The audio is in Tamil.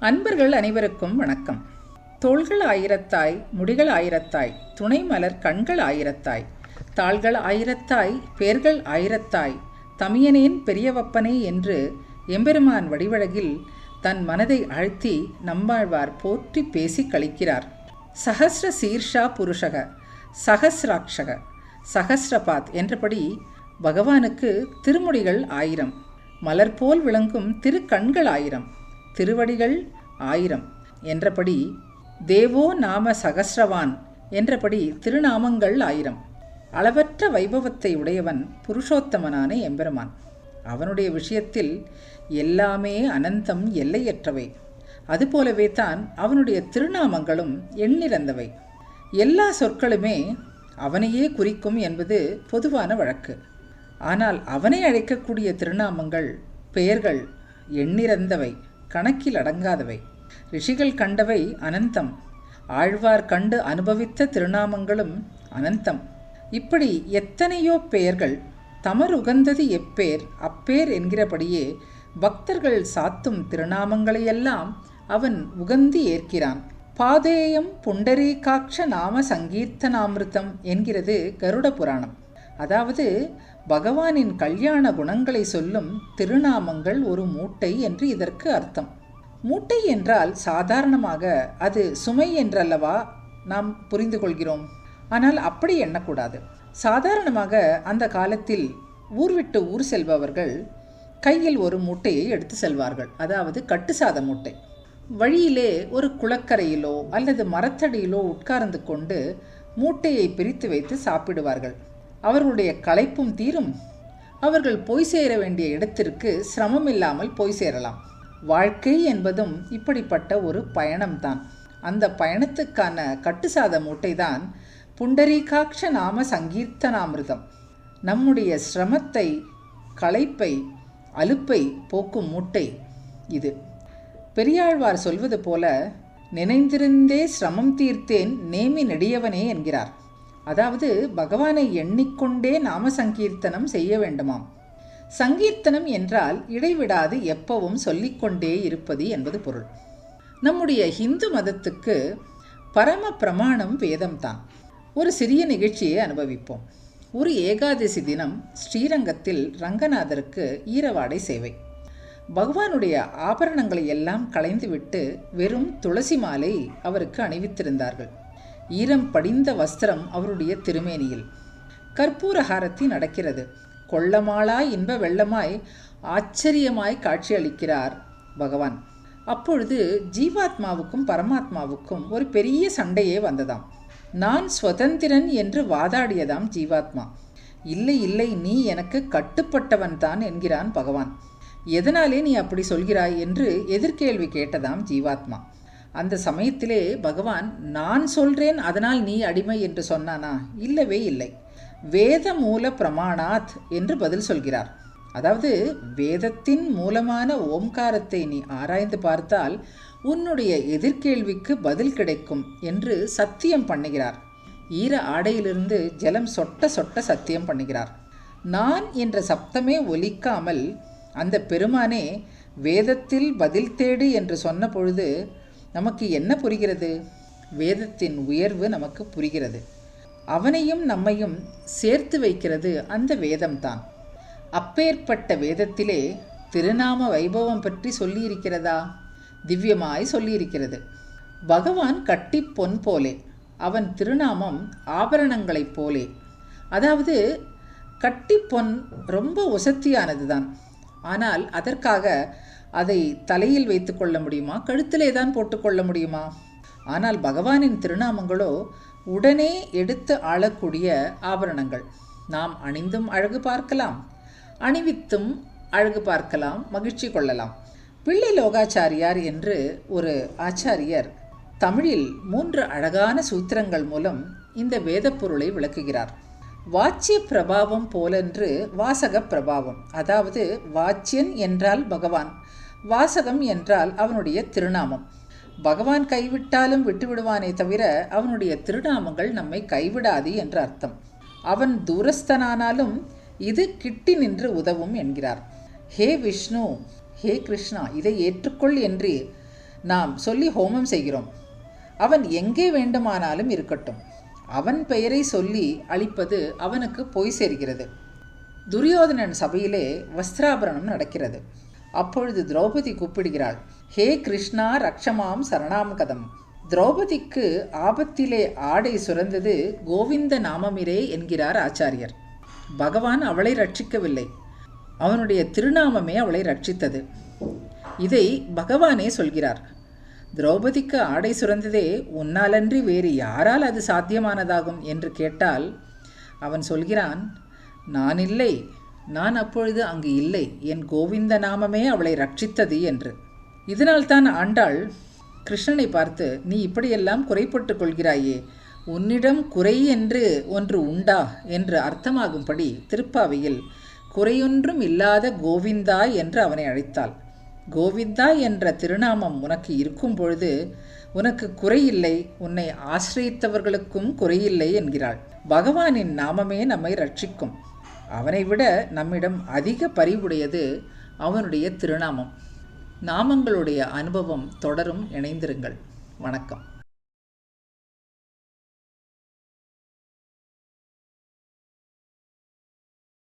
அன்பர்கள் அனைவருக்கும் வணக்கம். தோள்கள் ஆயிரத்தாய், முடிகள் ஆயிரத்தாய், துணை மலர் கண்கள் ஆயிரத்தாய், தாள்கள் ஆயிரத்தாய், பேர்கள் ஆயிரத்தாய், தமியனேன் பெரியவப்பனே என்று எம்பெருமான் வடிவழகில் தன் மனதை ஆழ்த்தி நம்மாழ்வார் போற்றி பேசி கழிக்கிறார். சஹஸ்ர சீர்ஷா புருஷக, சஹஸ்ராட்சக, சஹஸ்ரபாத் என்றபடி பகவானுக்கு திருமுடிகள் 1000, மலர் போல் விளங்கும் திருக்கண்கள் 1000, திருவடிகள் 1000 என்றபடி தேவோ நாம சகஸ்ரவான் என்றபடி திருநாமங்கள் 1000. அளவற்ற வைபவத்தை உடையவன் புருஷோத்தமனான எம்பெருமான். அவனுடைய விஷயத்தில் எல்லாமே அனந்தம், எல்லையற்றவை. அதுபோலவே தான் அவனுடைய திருநாமங்களும் எண்ணிறந்தவை. எல்லா சொற்களுமே அவனையே குறிக்கும் என்பது பொதுவான வழக்கு. ஆனால் அவனை அழைக்கக்கூடிய திருநாமங்கள், பெயர்கள் எண்ணிறந்தவை, கணக்கில் அடங்காதவை. ரிஷிகள் கண்டவை அனந்தம், ஆழ்வார் கண்டு அனுபவித்த திருநாமங்களும் அனந்தம். இப்படி எத்தனையோ பெயர்கள். தமர் உகந்தது எப்பேர் அப்பேர் என்கிறபடியே பக்தர்கள் சாத்தும் திருநாமங்களையெல்லாம் அவன் உகந்து ஏற்கிறான். பாதேயம் புண்டரீகாட்ச நாம சங்கீர்த்தனாமிருத்தம் என்கிறது கருட புராணம். அதாவது பகவானின் கல்யாண குணங்களை சொல்லும் திருநாமங்கள் ஒரு மூட்டை என்று இதற்கு அர்த்தம். மூட்டை என்றால் சாதாரணமாக அது சுமை என்றல்லவா நாம் புரிந்து கொள்கிறோம். ஆனால் அப்படி எண்ணக்கூடாது. சாதாரணமாக அந்த காலத்தில் ஊர் விட்டு ஊர் செல்பவர்கள் கையில் ஒரு மூட்டையை எடுத்து செல்வார்கள். அதாவது கட்டுசாத மூட்டை. வழியிலே ஒரு குளக்கரையிலோ அல்லது மரத்தடியிலோ உட்கார்ந்து கொண்டு மூட்டையை பிரித்து வைத்து சாப்பிடுவார்கள். அவர்களுடைய களைப்பும் தீரும். அவர்கள் போய் சேர வேண்டிய இடத்திற்கு சிரமம் இல்லாமல் போய் சேரலாம். வாழ்க்கை என்பதும் இப்படிப்பட்ட ஒரு பயணம்தான். அந்த பயணத்துக்கான கட்டுசாத மூட்டைதான் புண்டரீகாட்ச நாம சங்கீர்த்தனாமிருதம். நம்முடைய சிரமத்தை, களைப்பை, அலுப்பை போக்கும் மூட்டை இது. பெரியாழ்வார் சொல்வது போல, நினைந்திருந்தே சிரமம் தீர்த்தேன் நேமி நெடியவனே என்கிறார். அதாவது பகவானை எண்ணிக்கொண்டே நாம சங்கீர்த்தனம் செய்ய வேண்டுமாம். சங்கீர்த்தனம் என்றால் இடைவிடாது எப்பவும் சொல்லிக்கொண்டே இருப்பது என்பது பொருள். நம்முடைய ஹிந்து மதத்துக்கு பரம பிரமாணம் வேதம்தான். ஒரு சிறிய நிகழ்ச்சியை அனுபவிப்போம். ஒரு ஏகாதசி தினம் ஸ்ரீரங்கத்தில் ரங்கநாதருக்கு ஈரவாடை சேவை. பகவானுடைய ஆபரணங்களை எல்லாம் களைந்துவிட்டு வெறும் துளசி மாலை அவருக்கு அணிவித்திருந்தார்கள். ஈரம் படிந்த வஸ்திரம் அவருடைய திருமேனியில். கற்பூரஹாரத்தி நடக்கிறது. கொள்ளமாளாய் இன்ப வெள்ளமாய் ஆச்சரியமாய் காட்சியளிக்கிறார் பகவான். அப்பொழுது ஜீவாத்மாவுக்கும் பரமாத்மாவுக்கும் ஒரு பெரிய சண்டையே வந்ததாம். நான் சுதந்திரன் என்று வாதாடியதாம் ஜீவாத்மா. இல்லை இல்லை, நீ எனக்கு கட்டுப்பட்டவன் தான் என்கிறான் பகவான். எதனாலே நீ அப்படி சொல்கிறாய் என்று எதிர்கேள்வி கேட்டதாம் ஜீவாத்மா. அந்த சமயத்திலே பகவான், நான் சொல்றேன் அதனால் நீ அடிமை என்று சொன்னானா? இல்லவே இல்லை. வேத மூல பிரமாணாத் என்று பதில் சொல்கிறார். அதாவது வேதத்தின் மூலமான ஓம்காரத்தை நீ ஆராய்ந்து பார்த்தால் உன்னுடைய எதிர்கேள்விக்கு பதில் கிடைக்கும் என்று சத்தியம் பண்ணுகிறார். ஈர ஆடையிலிருந்து ஜலம் சொட்ட சொட்ட சத்தியம் பண்ணுகிறார். நான் என்ற சப்தமே ஒலிக்காமல் அந்த பெருமானே வேதத்தில் பதில் தேடு என்று சொன்ன பொழுது நமக்கு என்ன புரிகிறது? வேதத்தின் உயர்வு நமக்கு புரிகிறது. அவனையும் நம்மையும் சேர்த்து வைக்கிறது அந்த வேதம்தான். அப்பேற்பட்ட வேதத்திலே திருநாம வைபவம் பற்றி சொல்லியிருக்கிறதா? திவ்யமாய் சொல்லியிருக்கிறது. பகவான் கட்டி பொன் போலே, அவன் திருநாமம் ஆபரணங்களைப் போலே. அதாவது கட்டி பொன் ரொம்ப உசத்தியானது தான். ஆனால் அதற்காக அதை தலையில் வைத்து கொள்ள முடியுமா? கழுத்திலே தான் போட்டுக்கொள்ள முடியுமா? ஆனால் பகவானின் திருநாமங்களோ உடனே எடுத்து ஆளக்கூடிய ஆபரணங்கள். நாம் அணிந்தும் அழகு பார்க்கலாம், அணிவித்தும் அழகு பார்க்கலாம், மகிழ்ச்சி கொள்ளலாம். பிள்ளை லோகாச்சாரியார் என்று ஒரு ஆச்சாரியர் தமிழில் 3 அழகான சூத்திரங்கள் மூலம் இந்த வேத பொருளை விளக்குகிறார். வாச்சிய பிரபாவம் போலென்று வாசக பிரபாவம். அதாவது வாச்சியன் என்றால் பகவான், வாசகம் என்றால் அவனுடைய திருநாமம். பகவான் கைவிட்டாலும் விட்டுவிடுவானே தவிர அவனுடைய திருநாமங்கள் நம்மை கைவிடாது என்று அர்த்தம். அவன் தூரஸ்தனானாலும் இது கிட்டி நின்று உதவும் என்கிறார். ஹே விஷ்ணு, ஹே கிருஷ்ணா, இதை ஏற்றுக்கொள் என்று நாம் சொல்லி ஹோமம் செய்கிறோம். அவன் எங்கே வேண்டுமானாலும் இருக்கட்டும், அவன் பெயரை சொல்லி அழிப்பது அவனுக்கு போய் சேர்கிறது. துரியோதனன் சபையிலே வஸ்திராபரணம் நடக்கிறது. அப்பொழுது திரௌபதி கூப்பிடுகிறாள், ஹே கிருஷ்ணா ரக்ஷமாம் சரணாம் கதம். திரௌபதிக்கு ஆபத்திலே ஆடை சுரந்தது கோவிந்த நாமமிரே என்கிறார் ஆச்சாரியர். பகவான் அவளை ரட்சிக்கவில்லை, அவனுடைய திருநாமமே அவளை ரட்சித்தது. இதை பகவானே சொல்கிறார். திரௌபதிக்கு ஆடை சுரந்ததே உன்னாலன்றி வேறு யாரால் அது சாத்தியமானதாகும் என்று கேட்டால் அவன் சொல்கிறான், நான் இல்லை, நான் அப்பொழுது அங்கு இல்லை, என் கோவிந்த நாமமே அவளை ரட்சித்தது என்று. இதனால்தான் ஆண்டாள் கிருஷ்ணனை பார்த்து, நீ இப்படியெல்லாம் குறைப்பட்டு கொள்கிறாயே, உன்னிடம் குறை என்று ஒன்று உண்டா என்று அர்த்தமாகும்படி திருப்பாவையில் குறையொன்றும் இல்லாத கோவிந்தா என்று அவனை அழைத்தாள். கோவிந்தா என்ற திருநாமம் உனக்கு இருக்கும் பொழுது உனக்கு குறையில்லை, உன்னை ஆசிரியத்தவர்களுக்கும் குறையில்லை என்கிறாள். பகவானின் நாமமே நம்மை ரட்சிக்கும். அவனை விட நம்மிடம் அதிக பரிவுடையது அவனுடைய திருநாமம். நாமங்களுடைய அனுபவம் தொடரும். இணைந்திருங்கள். வணக்கம்.